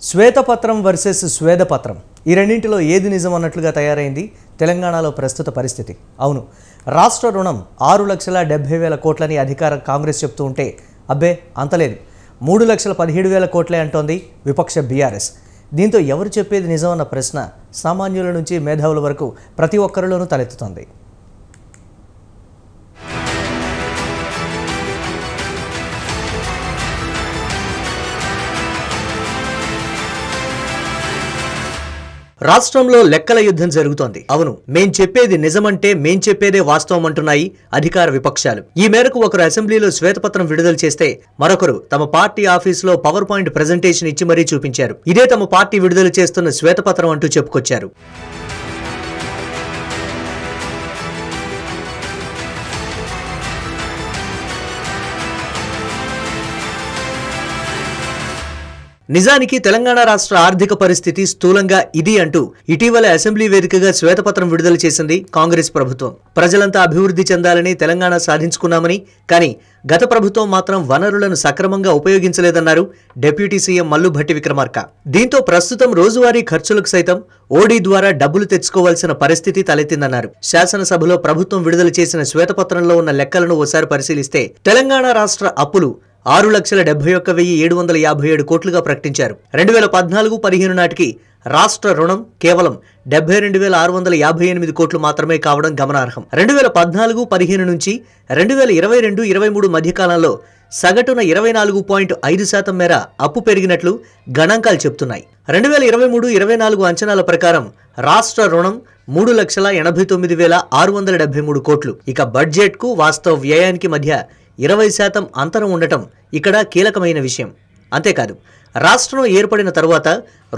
శ్వేతపత్రం వర్సెస్ స్వేదపత్రం ఈ రెండింటిలో ఏది నిజం అన్నట్లుగా తయారైంది తెలంగాణలో ప్రస్తుత పరిస్థితి. అవును, రాష్ట్ర రుణం 6,70,000 కోట్లని అధికార కాంగ్రెస్ చెప్తూ ఉంటే అబ్బే అంతలేదు, 3,17,000 కోట్లే అంటోంది విపక్ష బీఆర్ఎస్. దీంతో ఎవరు చెప్పేది నిజం అన్న ప్రశ్న సామాన్యుల నుంచి మేధావుల వరకు ప్రతి ఒక్కరిలోనూ తలెత్తుతోంది. రాష్ట్రంలో లెక్కల యుద్ధం జరుగుతోంది. అవును, మేం చెప్పేది నిజమంటే మేం చెప్పేదే వాస్తవం అంటున్నాయి అధికార విపక్షాలు. ఈ మేరకు ఒకరు అసెంబ్లీలో శ్వేతపత్రం విడుదల చేస్తే మరొకరు తమ పార్టీ ఆఫీసులో పవర్ పాయింట్ ప్రెజెంటేషన్ ఇచ్చి మరీ చూపించారు. ఇదే తమ పార్టీ విడుదల చేస్తున్న శ్వేతపత్రం అంటూ చెప్పుకొచ్చారు. నిజానికి తెలంగాణ రాష్ట్ర ఆర్థిక పరిస్థితి స్థూలంగా ఇది అంటూ ఇటీవల అసెంబ్లీ వేదికగా శ్వేతపత్రం విడుదల చేసింది కాంగ్రెస్ ప్రభుత్వం. ప్రజలంతా అభివృద్ధి చెందాలని తెలంగాణ సాధించుకున్నామని, కానీ గత ప్రభుత్వం మాత్రం వనరులను సక్రమంగా ఉపయోగించలేదన్నారు డిప్యూటీ సీఎం మల్లు భట్టి విక్రమార్క. దీంతో ప్రస్తుతం రోజువారీ ఖర్చులకు సైతం ఓడీ ద్వారా డబ్బులు తెచ్చుకోవాల్సిన పరిస్థితి తలెత్తిందన్నారు. శాసనసభలో ప్రభుత్వం విడుదల చేసిన శ్వేతపత్రంలో ఉన్న లెక్కలను ఓసారి పరిశీలిస్తే తెలంగాణ రాష్ట్ర అప్పులు 6,71,757 కోట్లుగా ప్రకటించారు. 2014-15 నాటికి రాష్ట్ర రుణం కేవలం 72,658 కోట్లు మాత్రమే కావడం గమనార్హం. 2014-15 నుంచి 2022-23 మధ్యకాలంలో సగటున 24.5% మేర అప్పు పెరిగినట్లు గణాంకాలు చెబుతున్నాయి. 2023-24 అంచనాల ప్రకారం రాష్ట్ర రుణం 3,89,673 కోట్లు. ఇక బడ్జెట్ కు వాస్తవ వ్యయానికి మధ్య 20% అంతరం ఉండటం ఇక్కడ కీలకమైన విషయం. అంతేకాదు, రాష్ట్రం ఏర్పడిన తరువాత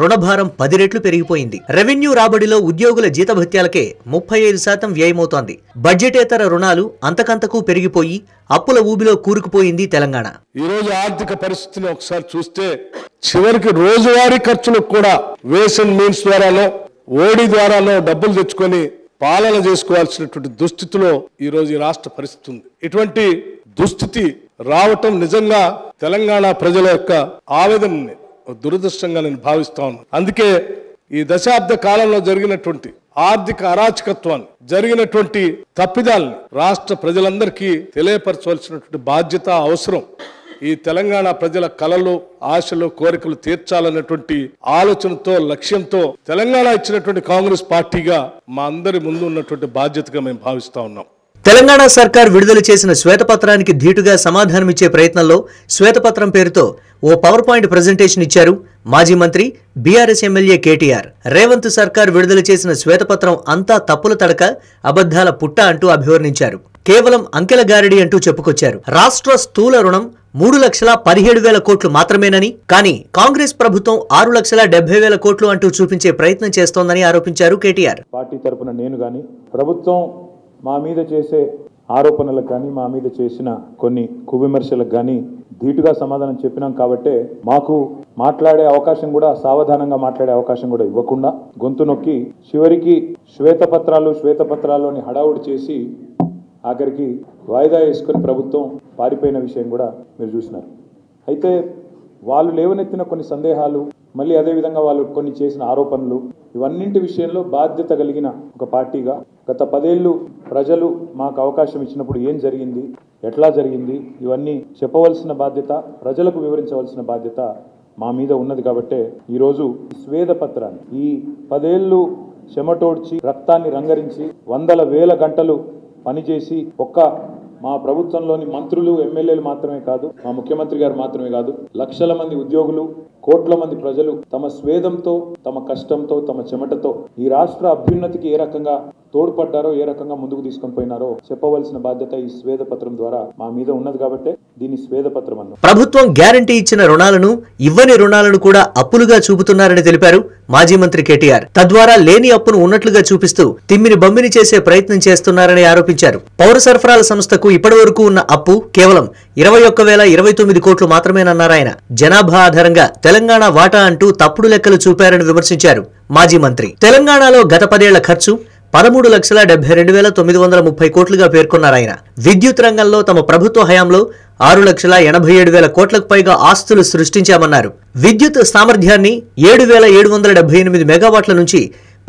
రుణభారం 10 రెట్లు పెరిగిపోయింది. రెవెన్యూ రాబడిలో ఉద్యోగుల జీతభత్యాలకే 35% వ్యయమవుతోంది. బడ్జెటేతర రుణాలు అంతకంతకు పెరిగిపోయి అప్పుల ఊబిలో కూరుకుపోయింది తెలంగాణ. ఈ రోజు ఆర్థిక పరిస్థితిని ఒకసారి చూస్తే చివరికి రోజువారీ ఖర్చులకు కూడా వేస్ అండ్ మీన్స్ ద్వారానో ఓడి ద్వారానో డబ్బులు తెచ్చుకొని పాలన చేసుకోవాల్సినటువంటి దుస్థితిలో ఈ రోజు ఈ రాష్ట్ర పరిస్థితి ఉంది. ఇటువంటి దుస్థితి రావటం నిజంగా తెలంగాణ ప్రజల యొక్క ఆవేదనని దురదృష్టంగా నేను భావిస్తా ఉన్నాను. అందుకే ఈ దశాబ్ద కాలంలో జరిగినటువంటి ఆర్థిక అరాచకత్వాన్ని, జరిగినటువంటి తప్పిదాల్ని రాష్ట్ర ప్రజలందరికీ తెలియపరచవలసినటువంటి బాధ్యత, అవసరం. ఈ తెలంగాణ ప్రజల కలలు, ఆశలు, కోరికలు తీర్చాలన్నటువంటి ఆలోచనతో, లక్ష్యంతో తెలంగాణ ఇచ్చినటువంటి కాంగ్రెస్ పార్టీగా మా అందరి ముందు ఉన్నటువంటి బాధ్యతగా మేము భావిస్తా ఉన్నాం. తెలంగాణ సర్కార్ విడుదల చేసిన శ్వేతపత్రానికి ధీటుగా సమాధానమిచ్చే ప్రయత్నంలో శ్వేతపత్రం పేరుతో ఓ పవర్ పాయింట్ ప్రెజెంటేషన్ ఇచ్చారు మాజీ మంత్రి బీఆర్ఎస్ ఎమ్మెల్యే కేటీఆర్. రేవంత్ సర్కార్ విడుదల చేసిన శ్వేతపత్రం అంతా తప్పుల తడక, అబద్ధాల పుట్ట అంటూ అభివర్ణించారు. కేవలం అంకెల గారడి అంటూ చెప్పుకొచ్చారు. రాష్ట్ర స్థూల రుణం 3,17,000 కోట్లు మాత్రమేనని, కానీ కాంగ్రెస్ ప్రభుత్వం 6,70,000 కోట్లు అంటూ చూపించే ప్రయత్నం చేస్తోందని ఆరోపించారు కేటీఆర్. పార్టీ తరపున నేను గాని, ప్రభుత్వం మా మీద చేసే ఆరోపణలకు కానీ, మా మీద చేసిన కొన్ని కువిమర్శలకు కానీ ధీటుగా సమాధానం చెప్పినాం. కాబట్టే మాకు మాట్లాడే అవకాశం కూడా, సావధానంగా మాట్లాడే అవకాశం కూడా ఇవ్వకుండా గొంతు నొక్కి చివరికి శ్వేతపత్రాల్లోని హడావుడి చేసి ఆఖరికి వాయిదా వేసుకొని ప్రభుత్వం పారిపోయిన విషయం కూడా మీరు చూసినారు. అయితే వాళ్ళు లేవనెత్తిన కొన్ని సందేహాలు, మళ్ళీ అదేవిధంగా వాళ్ళు కొన్ని చేసిన ఆరోపణలు, ఇవన్నింటి విషయంలో బాధ్యత కలిగిన ఒక పార్టీగా గత 10 ఏళ్ళు ప్రజలు మాకు అవకాశం ఇచ్చినప్పుడు ఏం జరిగింది, ఎట్లా జరిగింది, ఇవన్నీ చెప్పవలసిన బాధ్యత, ప్రజలకు వివరించవలసిన బాధ్యత మా మీద ఉన్నది. కాబట్టే ఈరోజు శ్వేతపత్రాన్ని, ఈ 10 ఏళ్ళు చెమటోడ్చి రక్తాన్ని రంగరించి 100,000 గంటలు పనిచేసి ఒక్క మా ప్రభుత్వంలోని మంత్రులు, ఎమ్మెల్యేలు మాత్రమే కాదు, మా ముఖ్యమంత్రి గారు మాత్రమే కాదు, లక్షల మంది ఉద్యోగులు, కోట్ల మంది ప్రజలు తమ స్వేదంతో, తమ కష్టంతో, తమ చెమటతో ఈ రాష్ట్ర అభ్యున్నతికి ఏ రకంగా తోడ్పడ్డారో, ఏ రకంగా ముందుకు తీసుకొని పోయినారో చెప్పవలసిన బాధ్యత ఈ శ్వేతపత్రం ద్వారా మా మీద ఉన్నది. కాబట్టి దీన్ని శ్వేతపత్రం అన్నారు. ప్రభుత్వం గ్యారంటీ ఇచ్చిన రుణాలను, ఇవ్వని రుణాలను కూడా అప్పులుగా చూపుతున్నారని తెలిపారు మాజీ మంత్రి కేటీఆర్. తద్వారా లేని అప్పును ఉన్నట్లుగా చూపిస్తూ తిమ్మిని బమ్మిని చేసే ప్రయత్నం చేస్తున్నారని ఆరోపించారు. పౌర సరఫరాల సంస్థకు ఇప్పటి వరకు ఉన్న అప్పు కేవలం 21,029 కోట్లు మాత్రమేనన్నారాయన. జనాభా ఆధారంగా తెలంగాణ వాటా అంటూ తప్పుడు లెక్కలు చూపారని విమర్శించారు మాజీ మంత్రి. తెలంగాణలో గత 10 ఏళ్ల ఖర్చు 13,72,930 కోట్లుగా పేర్కొన్నారాయన. విద్యుత్ రంగంలో తమ ప్రభుత్వ హయాంలో 6,87,000 కోట్లకు పైగా ఆస్తులు సృష్టించామన్నారు. విద్యుత్ సామర్థ్యాన్ని 7,778 మెగావాట్ల నుంచి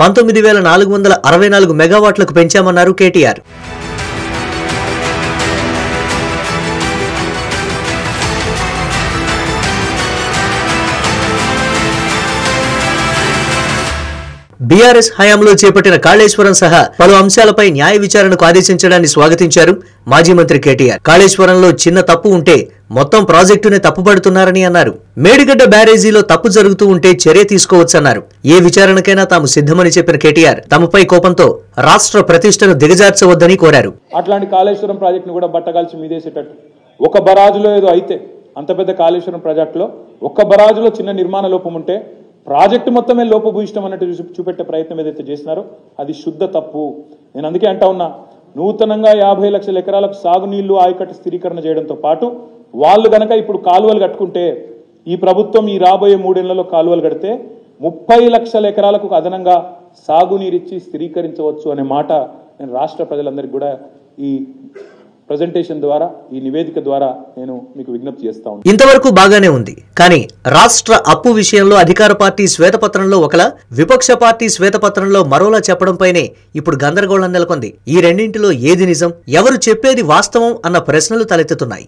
19,464 మెగావాట్లకు పెంచామన్నారు కేటీఆర్. బీఆర్ఎస్ హయాంలో చేపట్టిన కాళేశ్వరం సహా పలు అంశాలపై న్యాయ విచారణకు ఆదేశించడాన్ని స్వాగతించారు మాజీ మంత్రి కేటీఆర్. కాళేశ్వరంలో చిన్న తప్పు ఉంటే మొత్తం ప్రాజెక్టునే తప్పుపడుతున్నారని అన్నారు. మేడిగడ్డ బ్యారేజీలో తప్పు జరుగుతూ ఉంటే చర్య తీసుకోవచ్చన్నారు. ఏ విచారణకైనా తాము సిద్ధమని చెప్పిన కేటీఆర్ తమపై కోపంతో రాష్ట్ర ప్రతిష్టను దిగజార్చవద్దని కోరారు. అట్లాంటి కాళేశ్వరం ప్రాజెక్టును కూడా బట్టగాల్చి మీదేసేటట్టు ఒక బరాజులో ఏదో అయితే అంత పెద్ద కాళేశ్వరం ప్రాజెక్టులో ఒక్క బరాజులో చిన్న నిర్మాణ లోపం ఉంటే ప్రాజెక్టు మొత్తమే లోపభూయిష్టం అన్నట్టు చూపెట్టే ప్రయత్నం ఏదైతే చేసినారో అది శుద్ధ తప్పు. నేను అందుకే అంటా ఉన్నా, నూతనంగా 50 లక్షల ఎకరాలకు సాగునీళ్లు ఆయకట్టు స్థిరీకరణ చేయడంతో పాటు వాళ్ళు గనక ఇప్పుడు కాలువలు కట్టుకుంటే ఈ ప్రభుత్వం ఈ రాబోయే 3 ఏళ్లలో కాలువలు కడితే 30 లక్షల ఎకరాలకు అదనంగా సాగునీరిచ్చి స్థిరీకరించవచ్చు అనే మాట నేను రాష్ట్ర ప్రజలందరికీ కూడా ఈ ప్రెజెంటేషన్ ద్వారా ఈ నివేదిక ద్వారా నేను మీకు విజ్ఞప్తి చేస్తా ఉన్నాను. ఇంతవరకు బాగానే ఉంది. కానీ రాష్ట్ర అప్పు విషయంలో అధికార పార్టీ శ్వేతపత్రంలో ఒకలా, విపక్ష పార్టీ శ్వేతపత్రంలో మరోలా చెప్పడంపైనే ఇప్పుడు గందరగోళం నెలకొంది. ఈ రెండింటిలో ఏది నిజం, ఎవరు చెప్పేది వాస్తవం అన్న ప్రశ్నలు తలెత్తుతున్నాయి.